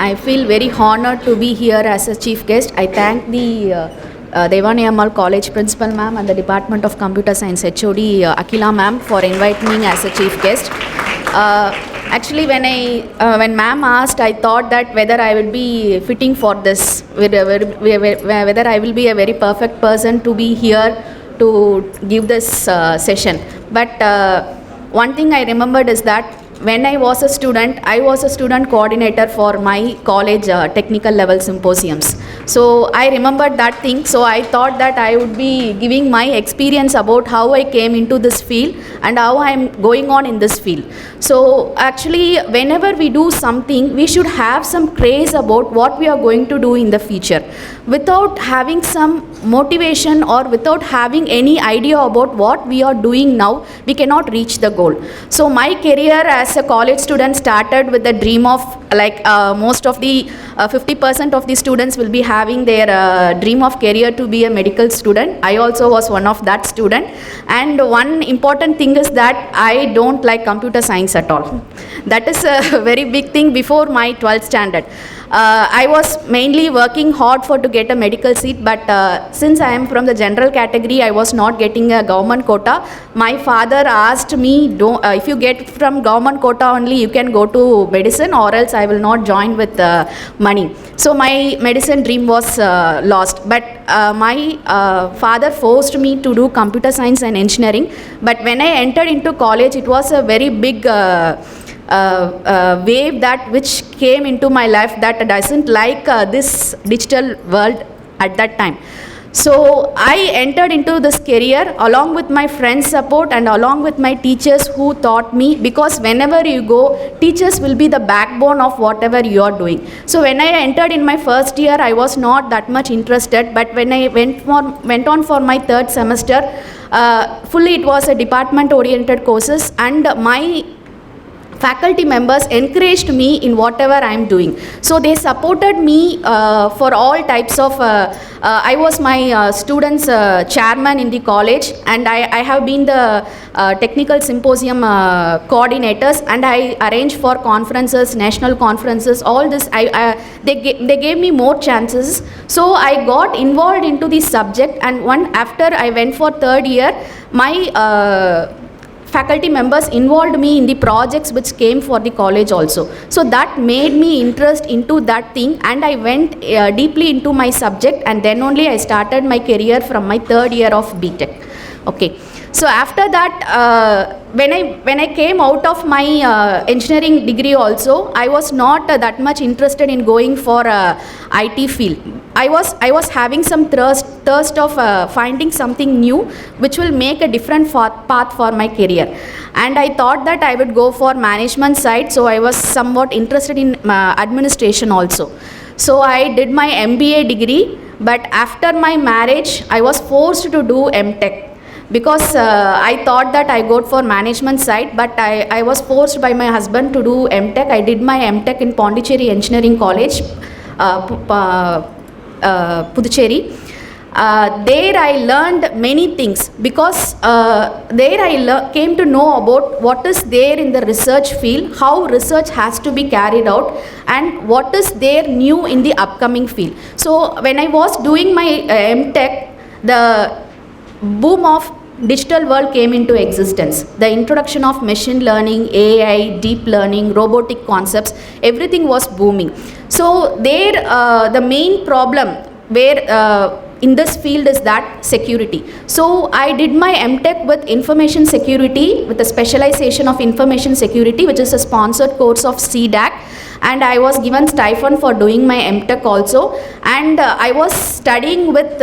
I feel very honored to be here as a chief guest. I thank the Theivanai Ammal College Principal Ma'am and the Department of Computer Science HOD Akila Ma'am for inviting me as a chief guest. Actually, when Ma'am asked, I thought that whether I will be fitting for this, whether I will be a very perfect person to be here to give this session. But one thing I remembered is that when I was a student coordinator for my college technical level symposiums. So I remembered that thing. So I thought that I would be giving my experience about how I came into this field and how I am going on in this field. So actually, whenever we do something, we should have some craze about what we are going to do in the future. Without having some motivation or without having any idea about what we are doing now, we cannot reach the goal. So my career as a college student started with the dream of, like most of the 50% of the students will be having their dream of career to be a medical student. I also was one of that student. And one important thing is that I don't like computer science at all. That is a very big thing before my 12th standard. I was mainly working hard to get a medical seat, but since I am from the general category, I was not getting a government quota. My father asked me, if you get from government quota only, you can go to medicine, or else I will not join with money. So my medicine dream was lost. But my father forced me to do computer science and engineering. But when I entered into college, it was a very big wave that which came into my life that doesn't like this digital world at that time. So I entered into this career along with my friends' support and along with my teachers who taught me, because whenever you go, teachers will be the backbone of whatever you are doing. So when I entered in my first year, I was not that much interested, but when I went on for my third semester, fully it was a department oriented courses, and my faculty members encouraged me in whatever I am doing. So they supported me for all types of, I was my students chairman in the college, and I have been the technical symposium coordinators, and I arrange for conferences, national conferences, all this. They gave me more chances. So I got involved into this subject, and after I went for third year, my faculty members involved me in the projects which came for the college also. So that made me interest into that thing, and I went deeply into my subject, and then only I started my career from my third year of BTech. Okay. So after that, when I came out of my engineering degree also, I was not that much interested in going for IT field. I was having some thirst of finding something new which will make a different path for my career. And I thought that I would go for management side, so I was somewhat interested in administration also. So I did my MBA degree, but after my marriage, I was forced to do MTech. Because I thought that I go for management side, but I was forced by my husband to do MTech. I did my MTech in Pondicherry Engineering College, Puducherry. There I learned many things, because there I came to know about what is there in the research field, how research has to be carried out, and what is there new in the upcoming field. So when I was doing my MTech, the boom of digital world came into existence. The introduction of machine learning, AI, deep learning, robotic concepts, everything was booming. So there the main problem where in this field is that security. So I did my MTech with information security, with a specialization of information security, which is a sponsored course of CDAC. And I was given stipend for doing my MTech also, and I was studying with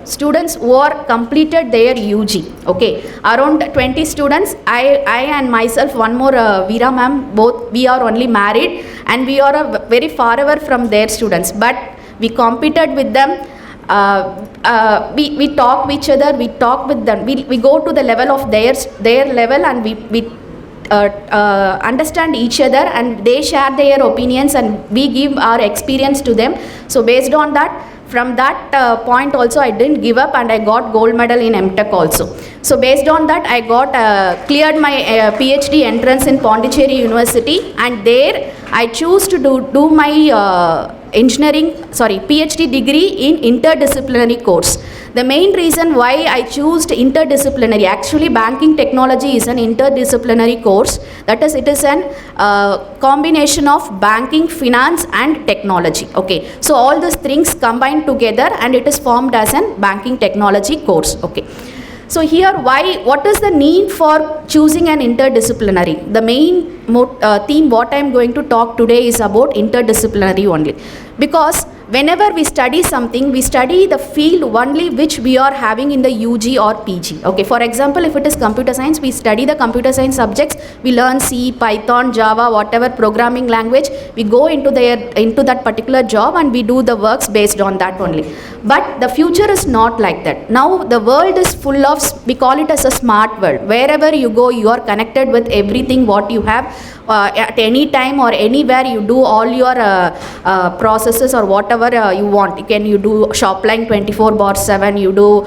students who are completed their UG. Okay, around 20 students. I and myself, one more Veera ma'am, both we are only married, and we are very far away from their students, but we competed with them. We talk with each other, we talk with them, we go to the level of their level, and we understand each other, and they share their opinions, and we give our experience to them. So based on that, from that point also, I didn't give up, and I got gold medal in MTech also. So based on that, I got cleared my PhD entrance in Pondicherry University, and there I choose to do my PhD degree in interdisciplinary course. The main reason why I chose interdisciplinary, actually banking technology is an interdisciplinary course. That is, it is an combination of banking, finance and technology. Okay, so all these things combined together and it is formed as an banking technology course. Okay. So here, what is the need for choosing an interdisciplinary? The main theme what I am going to talk today is about interdisciplinary only. Because whenever we study something, we study the field only which we are having in the UG or PG. Okay, for example, if it is computer science, we study the computer science subjects, we learn C, Python, Java, whatever programming language, we go into that particular job and we do the works based on that only. But the future is not like that. Now the world is full of, we call it as a smart world. Wherever you go, you are connected with everything what you have. At any time or anywhere you do all your processes or whatever you want. You do Shopline 24/7, you do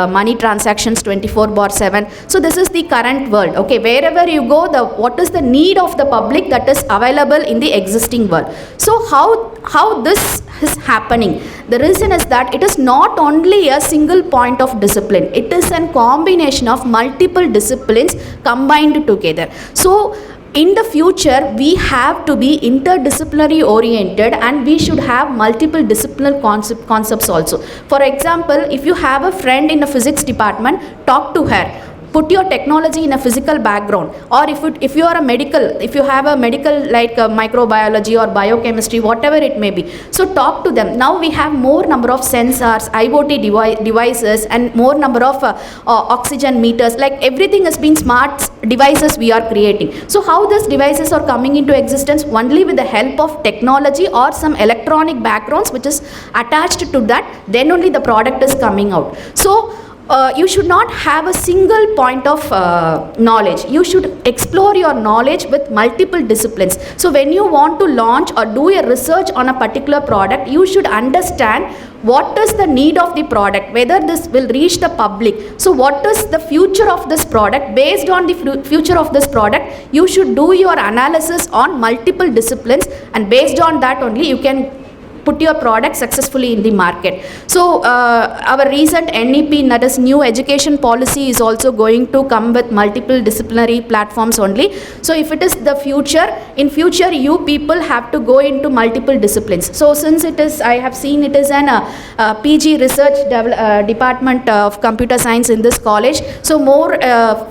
money transactions 24/7. So this is the current world. Okay, wherever you go, what is the need of the public that is available in the existing world. So how this is happening? The reason is that it is not only a single point of discipline. It is a combination of multiple disciplines combined together. So in the future, we have to be interdisciplinary oriented and we should have multiple disciplinary concepts also. For example, if you have a friend in a physics department, talk to her. Put your technology in a physical background, or if you are a medical, if you have a medical like microbiology or biochemistry, whatever it may be, so talk to them. Now we have more number of sensors, IoT devices and more number of oxygen meters, like everything has been smart devices we are creating. So how these devices are coming into existence? Only with the help of technology or some electronic backgrounds which is attached to that, then only the product is coming out. So you should not have a single point of knowledge. You should explore your knowledge with multiple disciplines. So when you want to launch or do a research on a particular product, you should understand what is the need of the product, whether this will reach the public. So what is the future of this product? Based on the future of this product, you should do your analysis on multiple disciplines, and based on that only you can put your product successfully in the market. So our recent NEP, that is new education policy, is also going to come with multiple disciplinary platforms only. So if it is the future, in future you people have to go into multiple disciplines. So since it is, I have seen it is an PG research department of computer science in this college. So more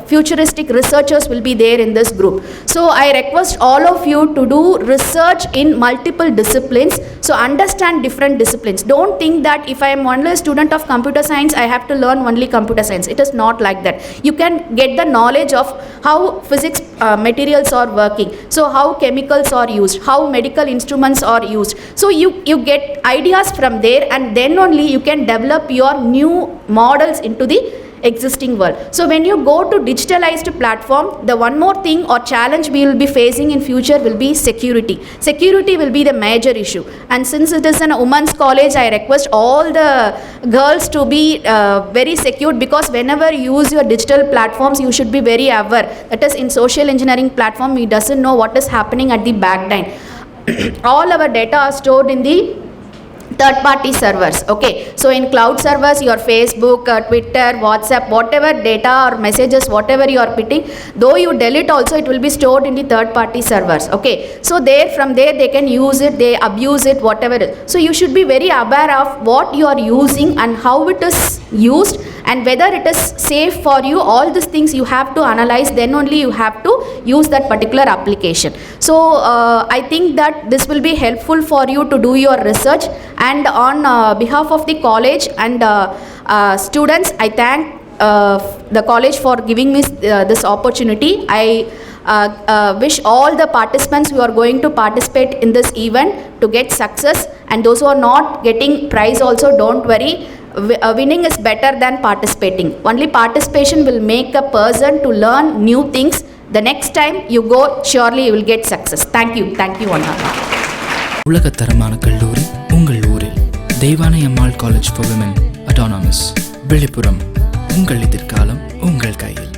futuristic researchers will be there in this group. So I request all of you to do research in multiple disciplines. So understand different disciplines. Don't think that if I am only a student of computer science, I have to learn only computer science. It is not like that. You can get the knowledge of how physics materials are working, so how chemicals are used, how medical instruments are used. So you get ideas from there, and then only you can develop your new models into the existing world. So when you go to digitalized platform, the one more thing or challenge we will be facing in future will be security. Security will be the major issue. And since it is a women's college, I request all the girls to be very secured, because whenever you use your digital platforms, you should be very aware. That is, in social engineering platform, we doesn't know what is happening at the back end. All our data are stored in the third-party servers. Okay, so in cloud servers, your Facebook, Twitter, WhatsApp, whatever data or messages, whatever you are putting, though you delete also, it will be stored in the third-party servers. Okay, so from there they can use it, they abuse it, whatever it is. So you should be very aware of what you are using and how it is used, and whether it is safe for you. All these things you have to analyze, then only you have to use that particular application. So I think that this will be helpful for you to do your research. And on behalf of the college and students, I thank the college for giving me this opportunity. I wish all the participants who are going to participate in this event to get success, and those who are not getting prize also, don't worry. Winning is better than participating. Only participation will make a person to learn new things. The next time you go, surely you will get success. Thank you. Thank you, Anna. உலகத்தரமான கல்லூரி உங்கள் ஊரில். Deivanai Ammal college for women, autonomous, Villupuram. உங்கள் எதிர்காலம் உங்கள் கையில்.